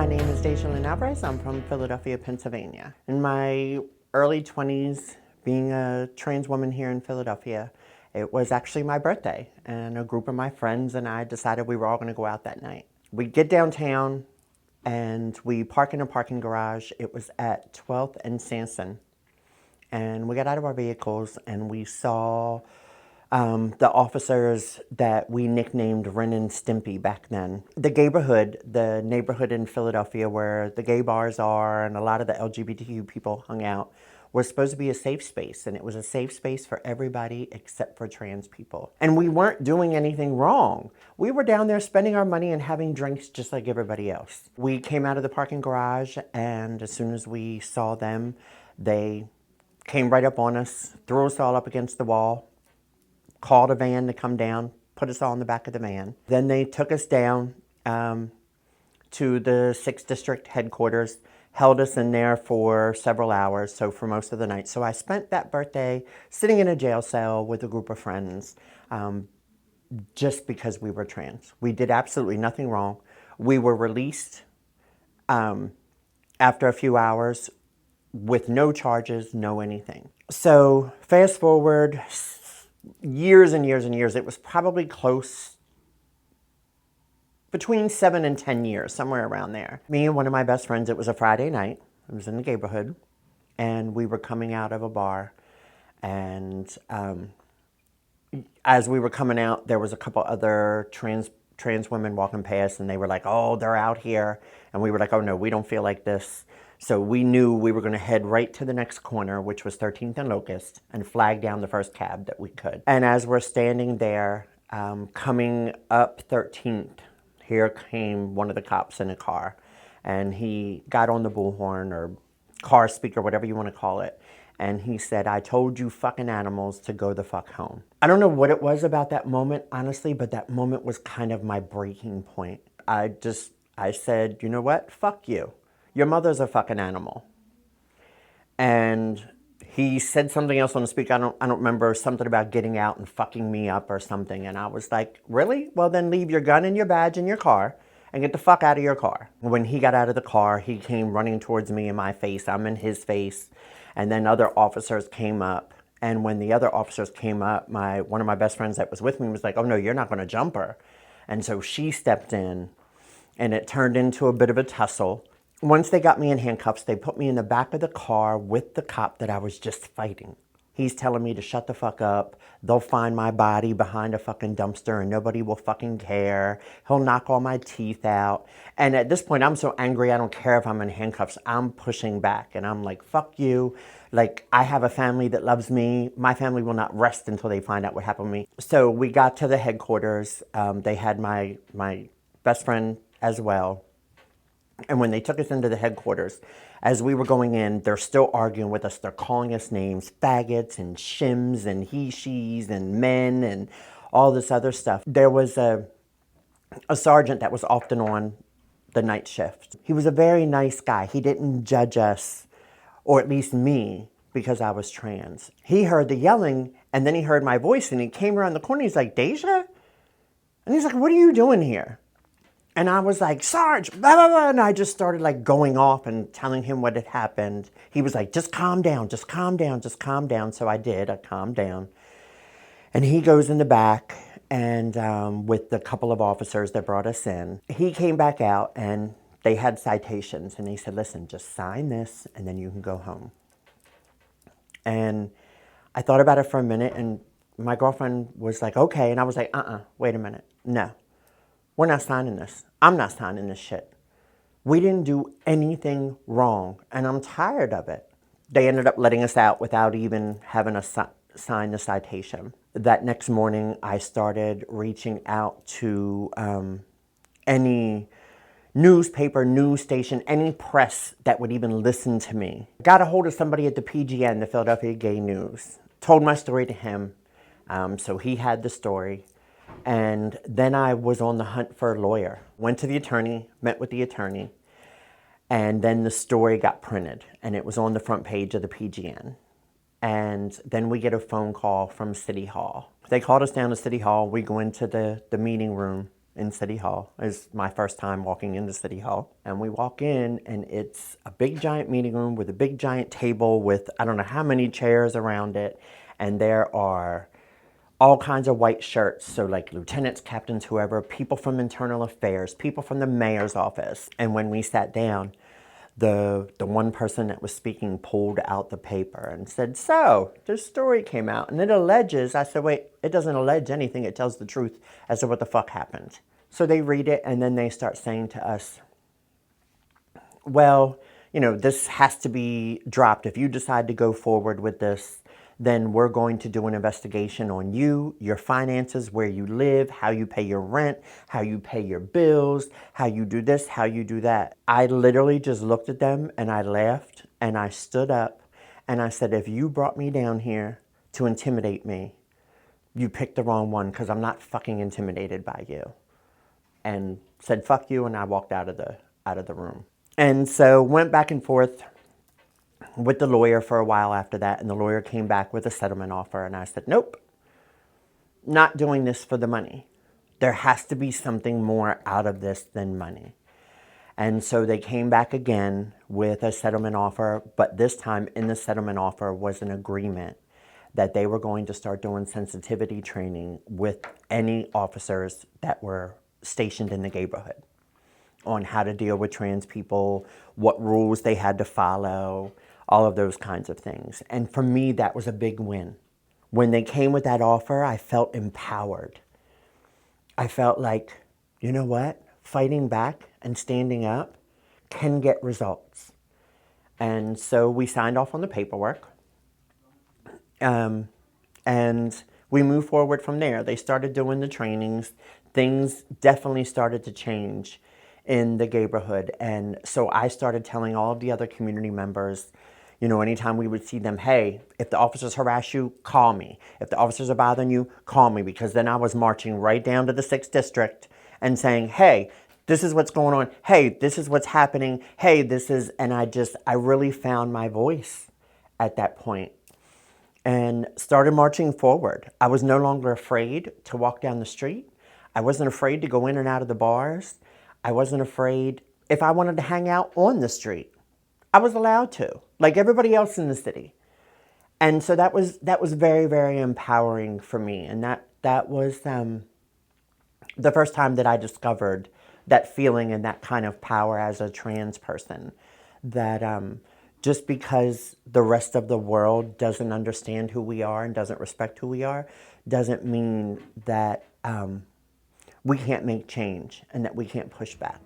My name is Deja Lynn Alvarez. I'm from Philadelphia, Pennsylvania. In my early 20s, being a trans woman here in Philadelphia, it was actually my birthday, and a group of my friends and I decided we were all going to go out that night. We get downtown and we park in a parking garage. It was at 12th and Sanson. And we got out of our vehicles and we saw the officers that we nicknamed Ren and Stimpy back then. The neighborhood in Philadelphia where the gay bars are and a lot of the LGBTQ people hung out, was supposed to be a safe space, and it was a safe space for everybody except for trans people. And we weren't doing anything wrong. We were down there spending our money and having drinks just like everybody else. We came out of the parking garage, and as soon as we saw them, they came right up on us, threw us all up against the wall, called a van to come down, put us all in the back of the van. Then they took us down to the 6th District headquarters, held us in there for several hours, so for most of the night. So I spent that birthday sitting in a jail cell with a group of friends just because we were trans. We did absolutely nothing wrong. We were released after a few hours with no charges, no anything. So fast forward years and years and years, it was probably close between 7 and 10 years, somewhere around there. Me and one of my best friends, it was a Friday night, it was in the neighborhood, and we were coming out of a bar, and as we were coming out, there was a couple other trans women walking past, and they were like, oh, they're out here, and we were like, oh no, we don't feel like this. So we knew we were going to head right to the next corner, which was 13th and Locust, and flag down the first cab that we could. And as we're standing there, coming up 13th, here came one of the cops in a car, and he got on the bullhorn or car speaker, whatever you want to call it, and he said, I told you fucking animals to go the fuck home. I don't know what it was about that moment, honestly, but that moment was kind of my breaking point. I said, you know what? Fuck you. Your mother's a fucking animal. And he said something else on the speaker. I don't remember, something about getting out and fucking me up or something. And I was like, really? Well, then leave your gun and your badge in your car and get the fuck out of your car. When he got out of the car, he came running towards me in my face. I'm in his face. And then other officers came up. And when the other officers came up, one of my best friends that was with me was like, oh no, you're not going to jump her. And so she stepped in, and it turned into a bit of a tussle. Once they got me in handcuffs, they put me in the back of the car with the cop that I was just fighting. He's telling me to shut the fuck up. They'll find my body behind a fucking dumpster and nobody will fucking care. He'll knock all my teeth out. And at this point, I'm so angry, I don't care if I'm in handcuffs. I'm pushing back and I'm like, fuck you. Like, I have a family that loves me. My family will not rest until they find out what happened to me. So we got to the headquarters. They had my best friend as well. And when they took us into the headquarters, as we were going in, they're still arguing with us. They're calling us names, faggots and shims and he-she's and men and all this other stuff. There was a sergeant that was often on the night shift. He was a very nice guy. He didn't judge us, or at least me, because I was trans. He heard the yelling, and then he heard my voice, and he came around the corner. He's like, Deja? And he's like, what are you doing here? And I was like, Sarge, blah, blah, blah. And I just started like going off and telling him what had happened. He was like, just calm down, just calm down, just calm down. So I did, I calmed down. And he goes in the back and with the couple of officers that brought us in, he came back out and they had citations. And he said, listen, just sign this and then you can go home. And I thought about it for a minute and my girlfriend was like, okay. And I was like, wait a minute, no. We're not signing this. I'm not signing this shit. We didn't do anything wrong, and I'm tired of it. They ended up letting us out without even having us sign the citation. That next morning, I started reaching out to any newspaper, news station, any press that would even listen to me. Got a hold of somebody at the PGN, the Philadelphia Gay News. Told my story to him, so he had the story. And then I was on the hunt for a lawyer. Went to the attorney, met with the attorney, and then the story got printed, and it was on the front page of the PGN. And then we get a phone call from City Hall. They called us down to City Hall. We go into the meeting room in City Hall. It's my first time walking into City Hall. And we walk in, and it's a big giant meeting room with a big giant table with I don't know how many chairs around it. And there are all kinds of white shirts, so like lieutenants, captains, whoever, people from internal affairs, people from the mayor's office. And when we sat down, the one person that was speaking pulled out the paper and said, so this story came out and it alleges. I said, wait, it doesn't allege anything. It tells the truth as to what the fuck happened. So they read it, and then they start saying to us, well, you know, this has to be dropped. If you decide to go forward with this, then we're going to do an investigation on you, your finances, where you live, how you pay your rent, how you pay your bills, how you do this, how you do that. I literally just looked at them and I laughed and I stood up and I said, if you brought me down here to intimidate me, you picked the wrong one, because I'm not fucking intimidated by you. And said, fuck you, and I walked out of the room. And so went back and forth with the lawyer for a while after that, and the lawyer came back with a settlement offer, and I said, nope, not doing this for the money. There has to be something more out of this than money. And so they came back again with a settlement offer, but this time in the settlement offer was an agreement that they were going to start doing sensitivity training with any officers that were stationed in the neighborhood on how to deal with trans people, what rules they had to follow, all of those kinds of things. And for me, that was a big win. When they came with that offer, I felt empowered. I felt like, you know what? Fighting back and standing up can get results. And so we signed off on the paperwork. And we moved forward from there. They started doing the trainings. Things definitely started to change in the neighborhood. And so I started telling all of the other community members, you know, anytime we would see them, hey, if the officers harass you, call me. If the officers are bothering you, call me. Because then I was marching right down to the 6th District and saying, hey, this is what's going on. Hey, this is what's happening. Hey, this is, and I really found my voice at that point and started marching forward. I was no longer afraid to walk down the street. I wasn't afraid to go in and out of the bars. I wasn't afraid if I wanted to hang out on the street. I was allowed to, like everybody else in the city. And so that was very, very empowering for me. And that was the first time that I discovered that feeling and that kind of power as a trans person. That just because the rest of the world doesn't understand who we are and doesn't respect who we are, doesn't mean that we can't make change and that we can't push back.